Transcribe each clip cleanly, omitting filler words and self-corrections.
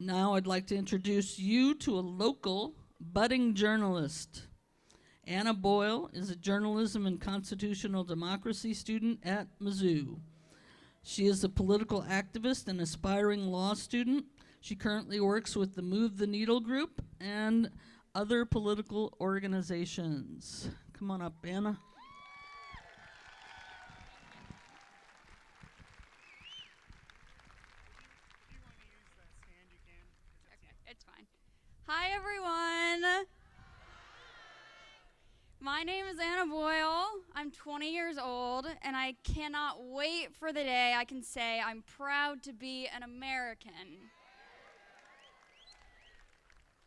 Now I'd like to introduce you to a local budding journalist. Anna Boyle is a journalism and constitutional democracy student at Mizzou. She is a political activist and aspiring law student. She currently works with the Move the Needle group and other political organizations. Come on up, Anna. It's fine. Hi, everyone. My name is Anna Boyle. I'm 20 years old, and I cannot wait for the day I can say I'm proud to be an American.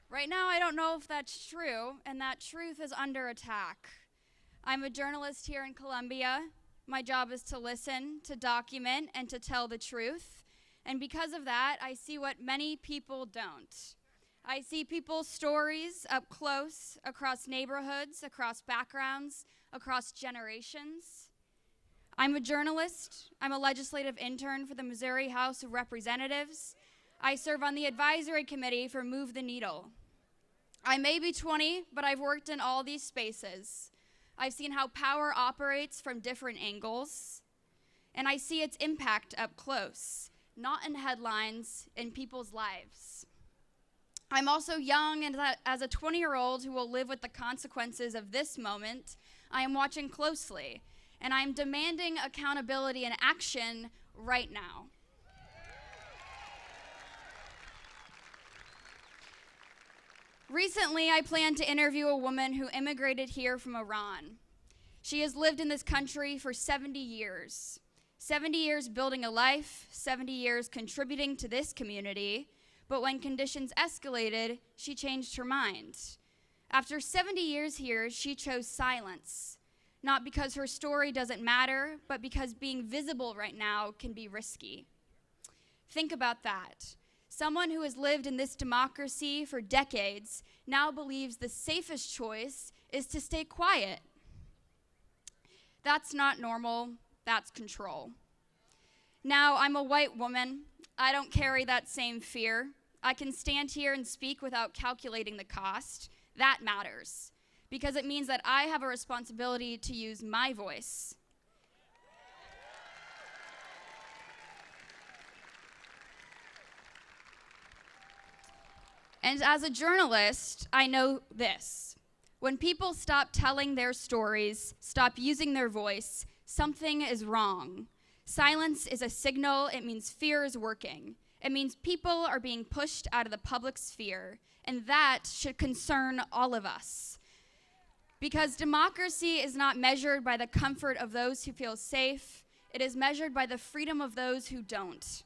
Right now, I don't know if that's true, and that truth is under attack. I'm a journalist here in Columbia. My job is to listen, to document, and to tell the truth. And because of that, I see what many people don't. I see people's stories up close, across neighborhoods, across backgrounds, across generations. I'm a journalist. I'm a legislative intern for the Missouri House of Representatives. I serve on the advisory committee for Move the Needle. I may be 20, but I've worked in all these spaces. I've seen how power operates from different angles, and I see its impact up close, not in headlines, in people's lives. I'm also young, and as a 20-year-old who will live with the consequences of this moment, I am watching closely, and I am demanding accountability and action right now. Recently, I planned to interview a woman who immigrated here from Iran. She has lived in this country for 70 years. 70 years building a life, 70 years contributing to this community, but when conditions escalated, she changed her mind. After 70 years here, she chose silence, not because her story doesn't matter, but because being visible right now can be risky. Think about that. Someone who has lived in this democracy for decades now believes the safest choice is to stay quiet. That's not normal, that's control. Now, I'm a white woman. I don't carry that same fear. I can stand here and speak without calculating the cost. That matters, because it means that I have a responsibility to use my voice. And as a journalist, I know this. When people stop telling their stories, stop using their voice, something is wrong. Silence is a signal. It means fear is working. It means people are being pushed out of the public sphere, and that should concern all of us. Because democracy is not measured by the comfort of those who feel safe. It is measured by the freedom of those who don't.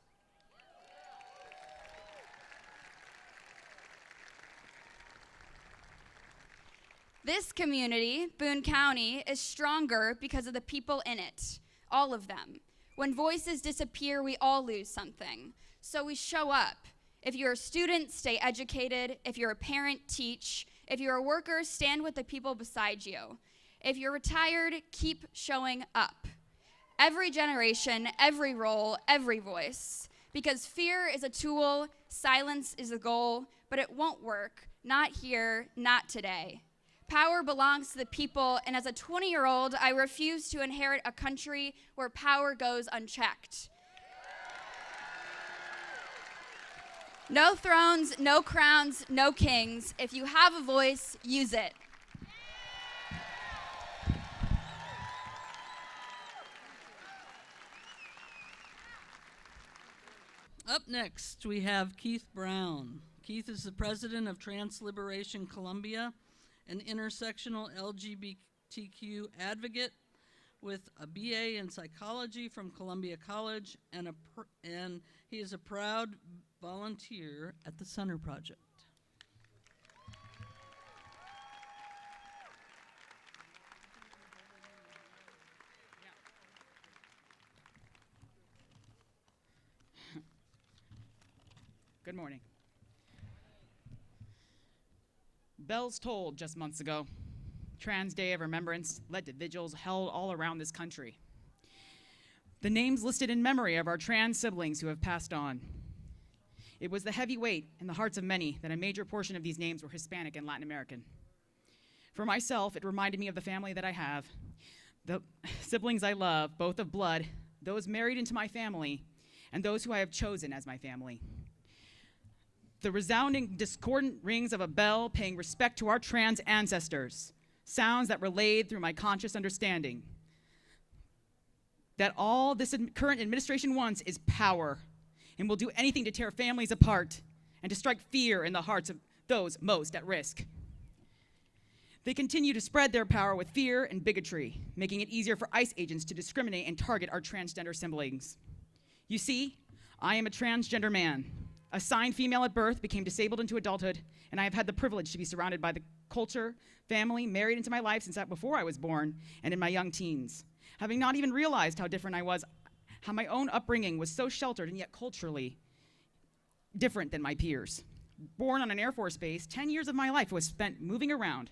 This community, Boone County, is stronger because of the people in it, all of them. When voices disappear, we all lose something. So we show up. If you're a student, stay educated. If you're a parent, teach. If you're a worker, stand with the people beside you. If you're retired, keep showing up. Every generation, every role, every voice. Because fear is a tool, silence is a goal, but it won't work. Not here, not today. Power belongs to the people, and as a 20-year-old, I refuse to inherit a country where power goes unchecked. No thrones, no crowns, no kings. If you have a voice, use it. Up next, we have Keith Brown. Keith is the president of Trans Liberation Columbia, an intersectional LGBTQ advocate with a BA in psychology from Columbia College, and he is a proud volunteer at the Center Project. Good morning. Bells tolled just months ago. Trans Day of Remembrance led to vigils held all around this country. The names listed in memory of our trans siblings who have passed on. It was the heavy weight in the hearts of many that a major portion of these names were Hispanic and Latin American. For myself, it reminded me of the family that I have, the siblings I love, both of blood, those married into my family, and those who I have chosen as my family. The resounding, discordant rings of a bell paying respect to our trans ancestors, sounds that relayed through my conscious understanding that all this current administration wants is power and will do anything to tear families apart and to strike fear in the hearts of those most at risk. They continue to spread their power with fear and bigotry, making it easier for ICE agents to discriminate and target our transgender siblings. You see, I am a transgender man. Assigned female at birth, became disabled into adulthood, and I have had the privilege to be surrounded by the culture, family, married into my life since before I was born and in my young teens. Having not even realized how different I was, how my own upbringing was so sheltered and yet culturally different than my peers. Born on an Air Force base, 10 years of my life was spent moving around.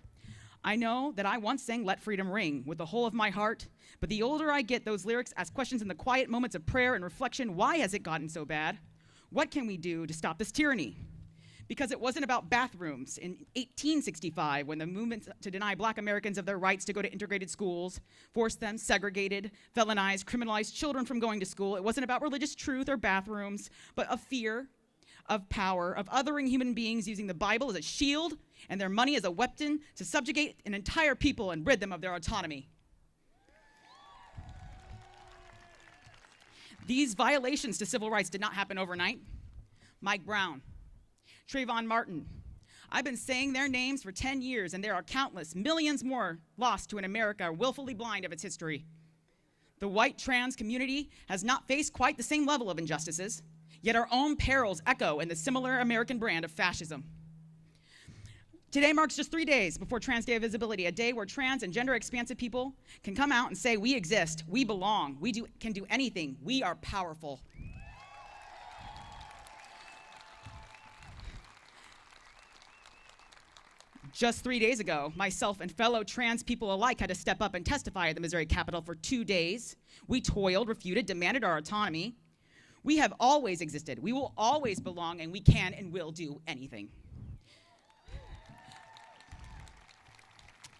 I know that I once sang "Let Freedom Ring" with the whole of my heart, but the older I get, those lyrics ask questions in the quiet moments of prayer and reflection. Why has it gotten so bad? What can we do to stop this tyranny? Because it wasn't about bathrooms in 1865 when the movement to deny Black Americans of their rights to go to integrated schools, forced them, segregated, felonized, criminalized children from going to school. It wasn't about religious truth or bathrooms, but of fear, of power, of othering human beings using the Bible as a shield and their money as a weapon to subjugate an entire people and rid them of their autonomy. These violations to civil rights did not happen overnight. Mike Brown, Trayvon Martin. I've been saying their names for 10 years, and there are countless, millions more lost to an America willfully blind of its history. The white trans community has not faced quite the same level of injustices, yet our own perils echo in the similar American brand of fascism. Today marks just 3 days before Trans Day of Visibility, a day where trans and gender-expansive people can come out and say, we exist, we belong, we can do anything, we are powerful. Just 3 days ago, myself and fellow trans people alike had to step up and testify at the Missouri Capitol for 2 days. We toiled, refuted, demanded our autonomy. We have always existed, we will always belong, and we can and will do anything.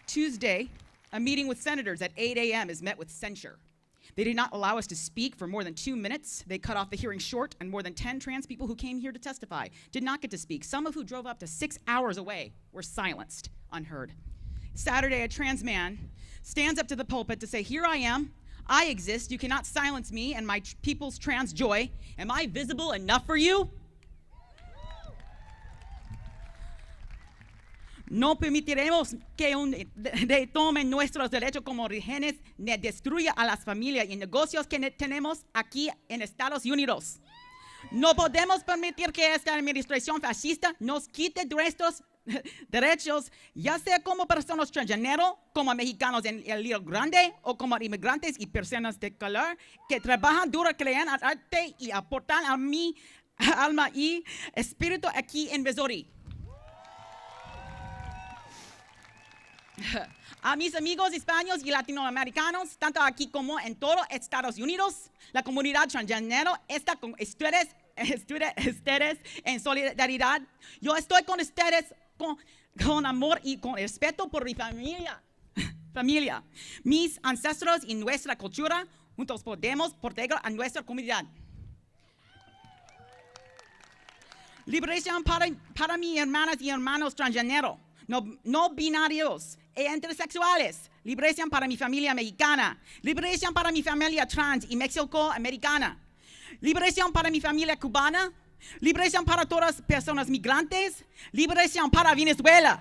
Tuesday, a meeting with senators at 8 a.m. is met with censure. They did not allow us to speak for more than 2 minutes. They cut off the hearing short, and more than 10 trans people who came here to testify did not get to speak. Some of who drove up to 6 hours away were silenced, unheard. Saturday, a trans man stands up to the pulpit to say, here I am, I exist, you cannot silence me and my people's trans joy. Am I visible enough for you? No permitiremos que tomen nuestros derechos como orígenes ni destruya a las familias y negocios que tenemos aquí en Estados Unidos. No podemos permitir que esta administración fascista nos quite nuestros derechos, ya sea como personas transgénero, como mexicanos en el Río Grande, o como inmigrantes y personas de color que trabajan duro, crean arte y aportan a mi alma y espíritu aquí en Missouri. A mis amigos hispanos y latinoamericanos, tanto aquí como en todo Estados Unidos, la comunidad transgénero está con ustedes en solidaridad. Yo estoy con ustedes con amor y con respeto por mi familia, mis ancestros y nuestra cultura. Juntos podemos proteger a nuestra comunidad. Liberación para mis hermanas y hermanos transgénero. No binarios e intersexuales, liberación para mi familia mexicana, liberación para mi familia trans y mexicoamericana, liberación para mi familia cubana, liberación para todas las personas migrantes, liberación para Venezuela,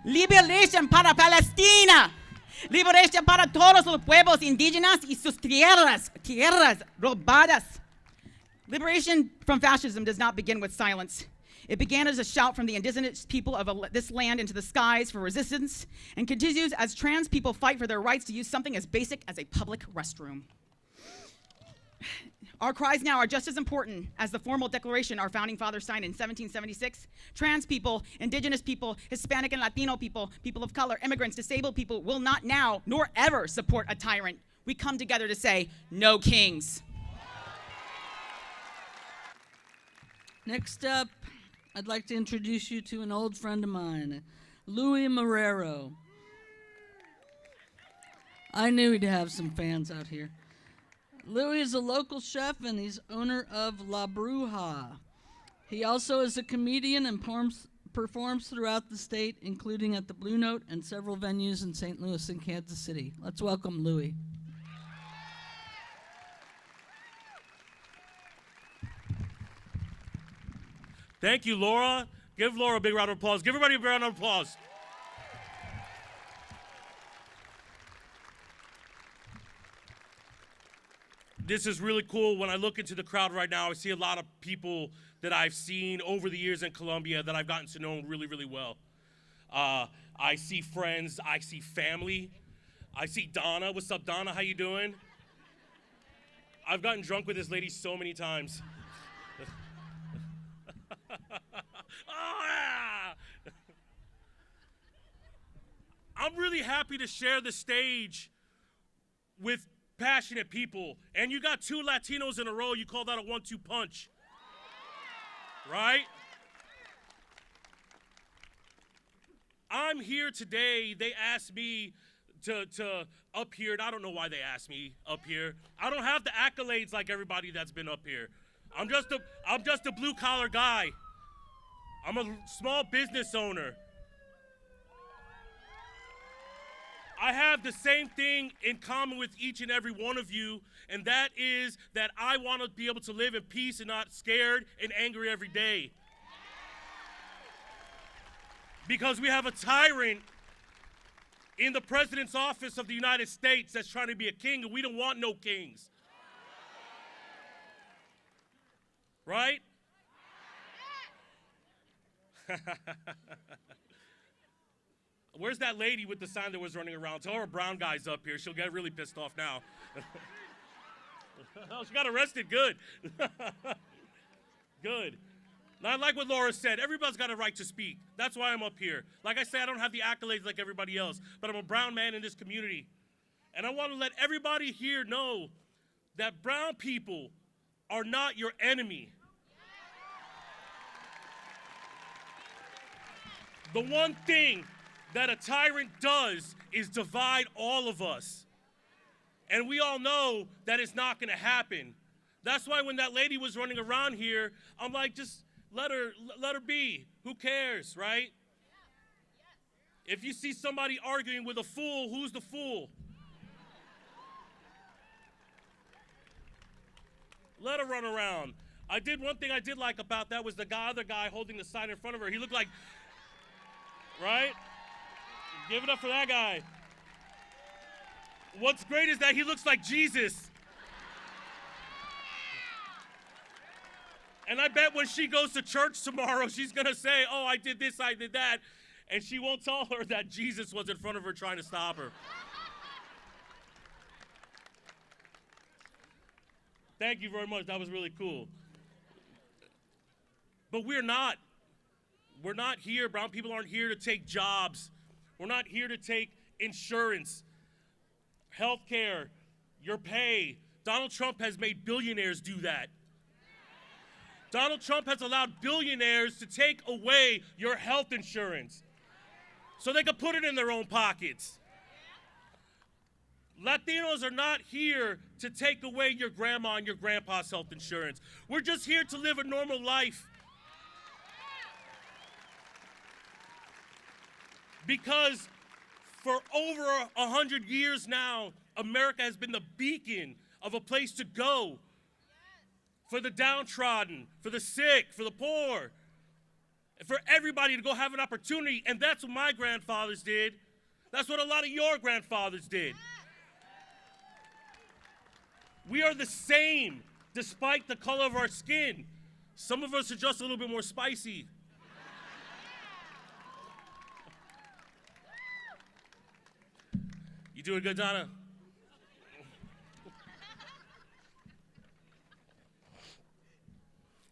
liberación para Palestina, liberación para todos los pueblos indígenas y sus tierras robadas. Liberation from fascism does not begin with silence. It began as a shout from the indigenous people of this land into the skies for resistance, and continues as trans people fight for their rights to use something as basic as a public restroom. Our cries now are just as important as the formal declaration our founding fathers signed in 1776. Trans people, indigenous people, Hispanic and Latino people, people of color, immigrants, disabled people will not now nor ever support a tyrant. We come together to say, no kings. Next up, I'd like to introduce you to an old friend of mine, Louie Marrero. I knew he'd have some fans out here. Louie is a local chef and he's owner of La Bruja. He also is a comedian and performs throughout the state, including at the Blue Note and several venues in St. Louis and Kansas City. Let's welcome Louie. Thank you, Laura. Give Laura a big round of applause. Give everybody a big round of applause. This is really cool. When I look into the crowd right now, I see a lot of people that I've seen over the years in Columbia that I've gotten to know really, really well. I see friends. I see family. I see Donna. What's up, Donna? How you doing? I've gotten drunk with this lady so many times. Oh, yeah! I'm really happy to share the stage with passionate people. And you got two Latinos in a row, you call that a 1-2 punch. Right? I'm here today. They asked me to up here, and I don't know why they asked me up here. I don't have the accolades like everybody that's been up here. I'm just a blue-collar guy. I'm a small business owner. I have the same thing in common with each and every one of you, and that is that I want to be able to live in peace and not scared and angry every day. Because we have a tyrant in the president's office of the United States that's trying to be a king, and we don't want no kings. Right? Where's that lady with the sign that was running around? Tell her brown guy's up here. She'll get really pissed off now. Oh, she got arrested. Good. Good. Now, I like what Laura said. Everybody's got a right to speak. That's why I'm up here. Like I said, I don't have the accolades like everybody else, but I'm a brown man in this community. And I want to let everybody here know that brown people are not your enemy. The one thing that a tyrant does is divide all of us. And we all know that it's not going to happen. That's why when that lady was running around here, I'm like, just let her be. Who cares, right? If you see somebody arguing with a fool, who's the fool? Let her run around. One thing I did like about that was the other guy holding the sign in front of her. He looked like, right? Give it up for that guy. What's great is that he looks like Jesus. And I bet when she goes to church tomorrow, she's going to say, oh, I did this, I did that. And she won't tell her that Jesus was in front of her trying to stop her. Thank you very much. That was really cool. But we're not. We're not here. Brown people aren't here to take jobs. We're not here to take insurance, health care, your pay. Donald Trump has made billionaires do that. Donald Trump has allowed billionaires to take away your health insurance so they can put it in their own pockets. Latinos are not here to take away your grandma and your grandpa's health insurance. We're just here to live a normal life. Because for over 100 years now, America has been the beacon of a place to go for the downtrodden, for the sick, for the poor, for everybody to go have an opportunity. And that's what my grandfathers did. That's what a lot of your grandfathers did. We are the same, despite the color of our skin. Some of us are just a little bit more spicy. You doing good, Donna?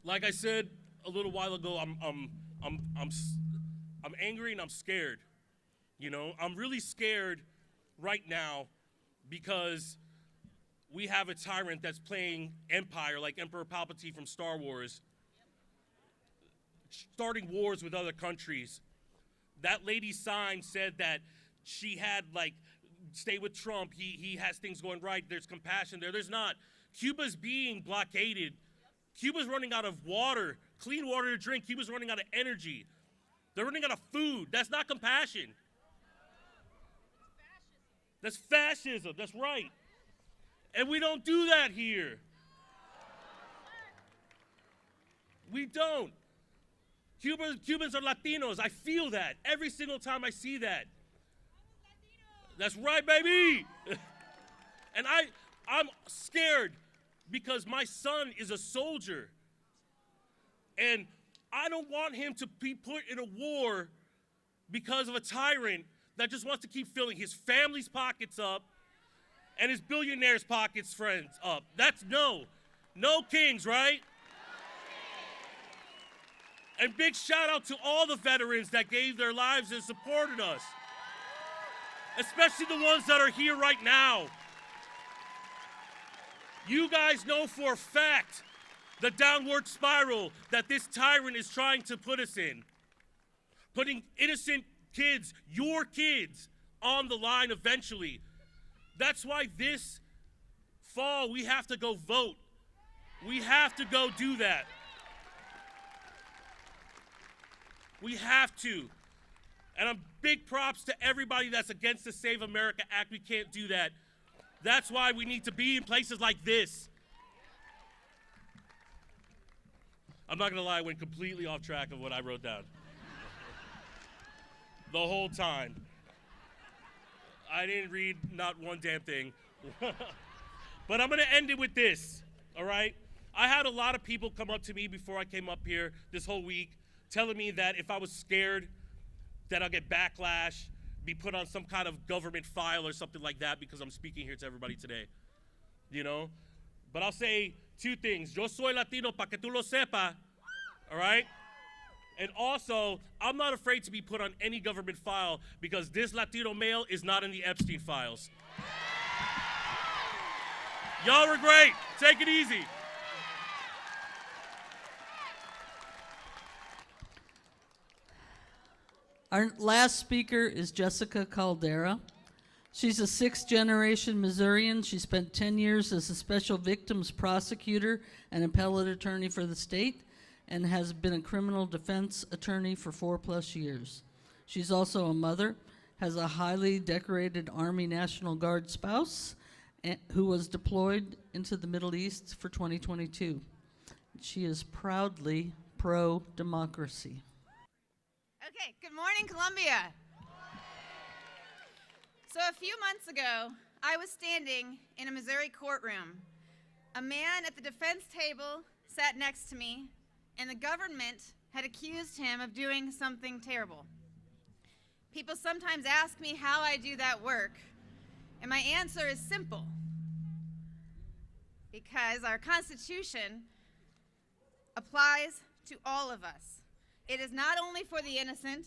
Like I said a little while ago, I'm angry and I'm scared. You know, I'm really scared right now because we have a tyrant that's playing Empire like Emperor Palpatine from Star Wars. starting wars with other countries. That lady's sign said that she had, like, stay with Trump. He has things going right. There's compassion there. There's not. Cuba's being blockaded. Cuba's running out of water, clean water to drink. Cuba's running out of energy. They're running out of food. That's not compassion. That's fascism. That's right. And we don't do that here. We don't. Cubans are Latinos. I feel that every single time I see that. That's right, baby. And I'm scared because my son is a soldier. And I don't want him to be put in a war because of a tyrant that just wants to keep filling his family's pockets up and his billionaires' pockets, friends, up. That's no kings, right? And big shout out to all the veterans that gave their lives and supported us, especially the ones that are here right now. You guys know for a fact the downward spiral that this tyrant is trying to put us in, putting innocent kids, your kids, on the line eventually. That's why this fall we have to go vote. We have to go do that. We have to. And I'm big props to everybody that's against the Save America Act. We can't do that. That's why we need to be in places like this. I'm not gonna lie, I went completely off track of what I wrote down. The whole time. I didn't read not one damn thing. But I'm gonna end it with this, all right? I had a lot of people come up to me before I came up here this whole week, telling me that if I was scared that I'll get backlash, be put on some kind of government file or something like that because I'm speaking here to everybody today, you know? But I'll say two things. Yo soy Latino pa que tú lo sepa, all right? And also, I'm not afraid to be put on any government file because this Latino male is not in the Epstein files. Y'all were great. Take it easy. Our last speaker is Jessica Caldera. She's a sixth-generation Missourian. She spent 10 years as a special victims prosecutor and appellate attorney for the state and has been a criminal defense attorney for 4+ years. She's also a mother, has a highly decorated Army National Guard spouse who was deployed into the Middle East for 2022. She is proudly pro-democracy. Okay, good morning, Columbia. So a few months ago, I was standing in a Missouri courtroom. A man at the defense table sat next to me, and the government had accused him of doing something terrible. People sometimes ask me how I do that work, and my answer is simple. Because our Constitution applies to all of us. It is not only for the innocent,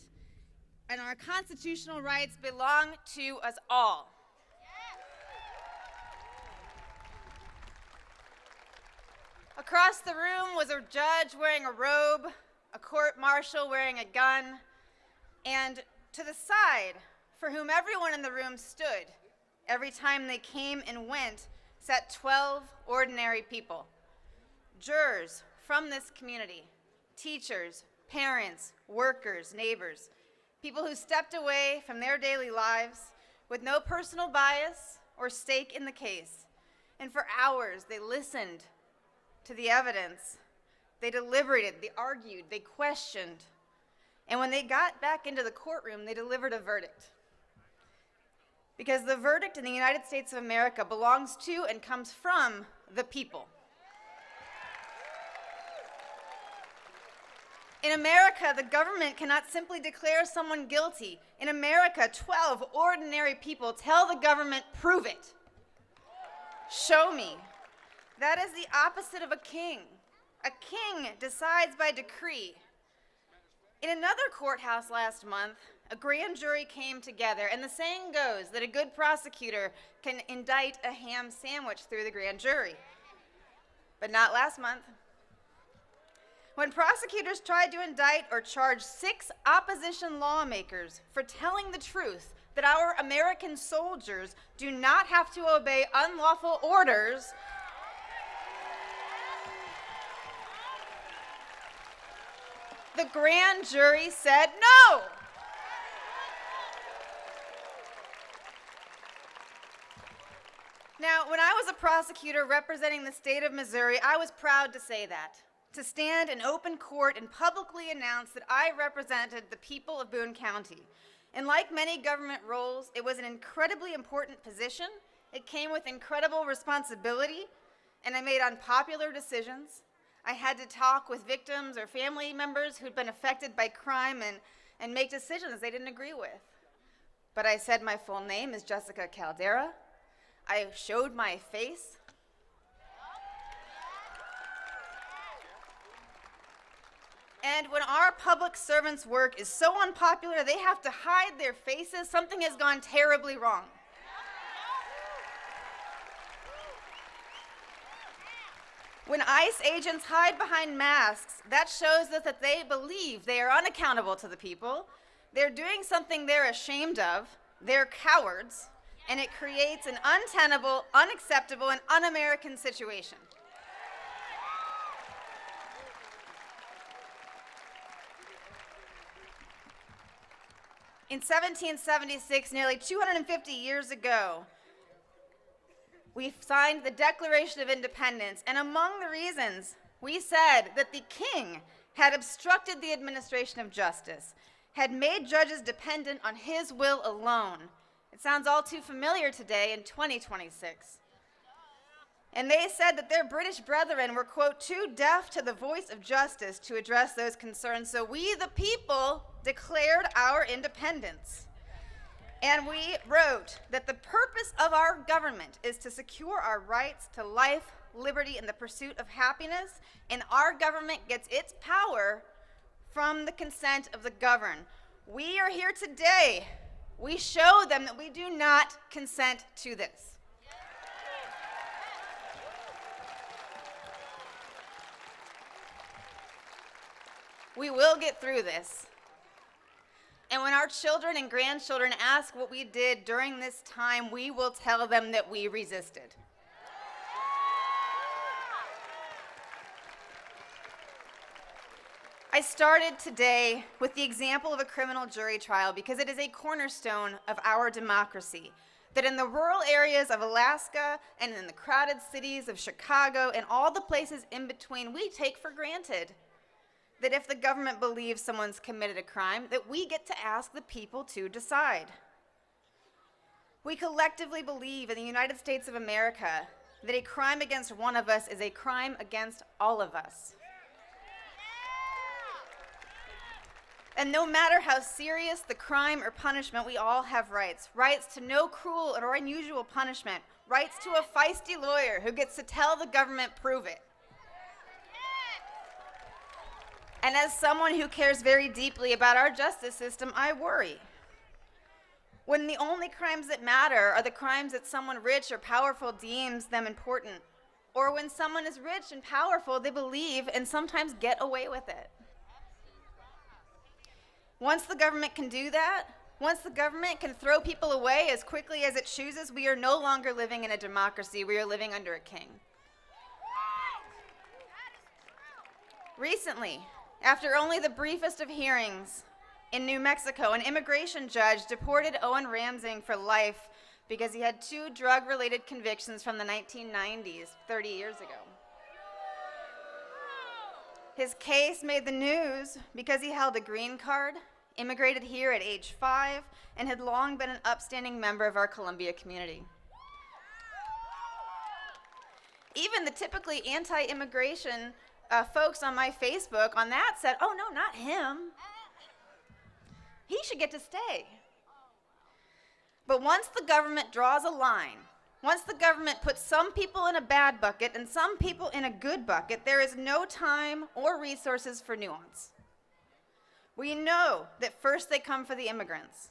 and our constitutional rights belong to us all. Across the room was a judge wearing a robe, a court marshal wearing a gun, and to the side, for whom everyone in the room stood, every time they came and went, sat 12 ordinary people. Jurors from this community, teachers, parents, workers, neighbors, people who stepped away from their daily lives with no personal bias or stake in the case. And for hours, they listened to the evidence. They deliberated, they argued, they questioned. And when they got back into the courtroom, they delivered a verdict. Because the verdict in the United States of America belongs to and comes from the people. In America, the government cannot simply declare someone guilty. In America, 12 ordinary people tell the government, prove it. Show me. That is the opposite of a king. A king decides by decree. In another courthouse last month, a grand jury came together, and the saying goes that a good prosecutor can indict a ham sandwich through the grand jury. But not last month. When prosecutors tried to indict or charge 6 opposition lawmakers for telling the truth that our American soldiers do not have to obey unlawful orders, the grand jury said no. Now, when I was a prosecutor representing the state of Missouri, I was proud to say that, to stand in open court and publicly announce that I represented the people of Boone County. And like many government roles, it was an incredibly important position. It came with incredible responsibility, and I made unpopular decisions. I had to talk with victims or family members who'd been affected by crime and make decisions they didn't agree with. But I said my full name is Jessica Caldera. I showed my face. And when our public servants' work is so unpopular they have to hide their faces, something has gone terribly wrong. When ICE agents hide behind masks, that shows us that they believe they are unaccountable to the people. They're doing something they're ashamed of. They're cowards. And it creates an untenable, unacceptable, and un-American situation. In 1776, nearly 250 years ago, we signed the Declaration of Independence, and among the reasons we said that the king had obstructed the administration of justice, had made judges dependent on his will alone. It sounds all too familiar today in 2026. And they said that their British brethren were, quote, too deaf to the voice of justice to address those concerns, so we, the people, declared our independence. And we wrote that the purpose of our government is to secure our rights to life, liberty, and the pursuit of happiness, and our government gets its power from the consent of the governed. We are here today. We show them that we do not consent to this. We will get through this. And when our children and grandchildren ask what we did during this time, we will tell them that we resisted. I started today with the example of a criminal jury trial because it is a cornerstone of our democracy. That in the rural areas of Alaska and in the crowded cities of Chicago and all the places in between, we take for granted that if the government believes someone's committed a crime, that we get to ask the people to decide. We collectively believe in the United States of America that a crime against one of us is a crime against all of us. And no matter how serious the crime or punishment, we all have rights. Rights to no cruel or unusual punishment. Rights to a feisty lawyer who gets to tell the government, prove it. And as someone who cares very deeply about our justice system, I worry. When the only crimes that matter are the crimes that someone rich or powerful deems them important, or when someone is rich and powerful, they believe and sometimes get away with it. Once the government can do that, once the government can throw people away as quickly as it chooses, we are no longer living in a democracy, we are living under a king. Recently, after only the briefest of hearings in New Mexico, an immigration judge deported Owen Ramsing for life because he had 2 drug-related convictions from the 1990s, 30 years ago. His case made the news because he held a green card, immigrated here at age 5, and had long been an upstanding member of our Columbia community. Even the typically anti-immigration folks on my Facebook on that said, oh no, not him. He should get to stay. But once the government draws a line, once the government puts some people in a bad bucket and some people in a good bucket, there is no time or resources for nuance. We know that first they come for the immigrants.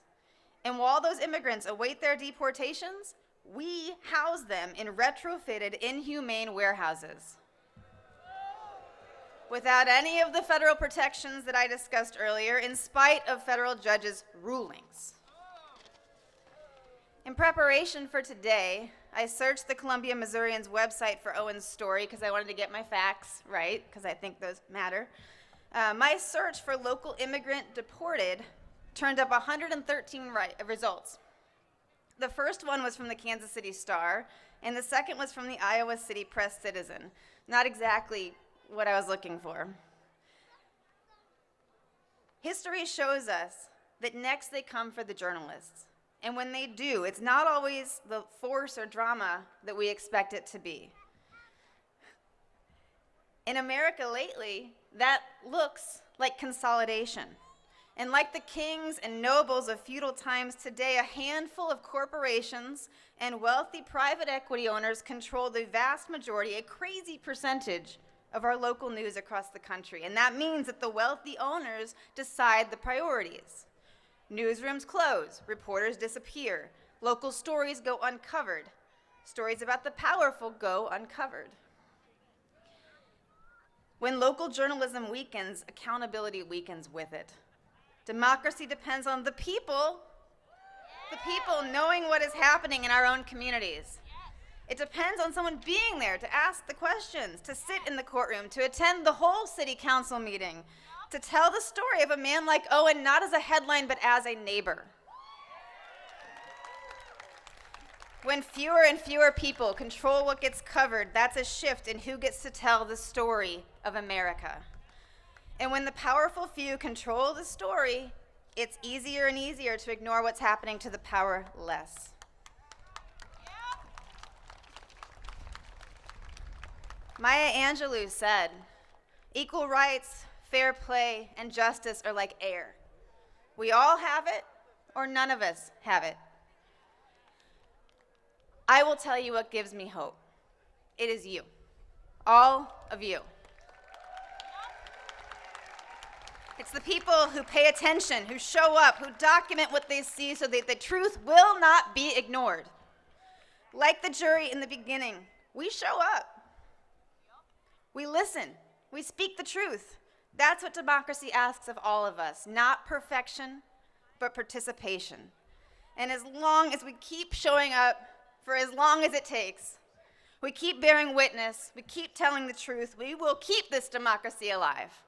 And while those immigrants await their deportations, we house them in retrofitted, inhumane warehouses. without any of the federal protections that I discussed earlier, in spite of federal judges' rulings. In preparation for today, I searched the Columbia Missourian's website for Owen's story because I wanted to get my facts right, because I think those matter. My search for local immigrant deported turned up 113 results. The first one was from the Kansas City Star, and the second was from the Iowa City Press Citizen. Not exactly what I was looking for. History shows us that next they come for the journalists. And when they do, it's not always the force or drama that we expect it to be. In America lately, that looks like consolidation. And like the kings and nobles of feudal times today, a handful of corporations and wealthy private equity owners control the vast majority, a crazy percentage, of our local news across the country. And that means that the wealthy owners decide the priorities. Newsrooms close, reporters disappear, local stories go uncovered, stories about the powerful go uncovered. When local journalism weakens, accountability weakens with it. Democracy depends on the people knowing what is happening in our own communities. It depends on someone being there to ask the questions, to sit in the courtroom, to attend the whole city council meeting, to tell the story of a man like Owen not as a headline but as a neighbor. When fewer and fewer people control what gets covered, that's a shift in who gets to tell the story of America. And when the powerful few control the story, it's easier and easier to ignore what's happening to the powerless. Maya Angelou said, "Equal rights, fair play, and justice are like air. We all have it, or none of us have it." I will tell you what gives me hope. It is you, all of you. It's the people who pay attention, who show up, who document what they see so that the truth will not be ignored. Like the jury in the beginning, we show up. We listen. We speak the truth. That's what democracy asks of all of us. Not perfection, but participation. And as long as we keep showing up, for as long as it takes, we keep bearing witness, we keep telling the truth, we will keep this democracy alive.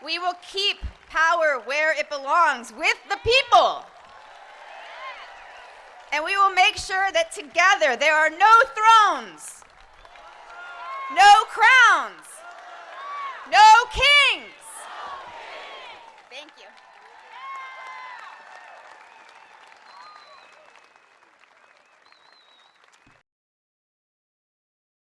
We will keep power where it belongs, with the people. And we will make sure that together there are no thrones, no crowns, no kings. Thank you.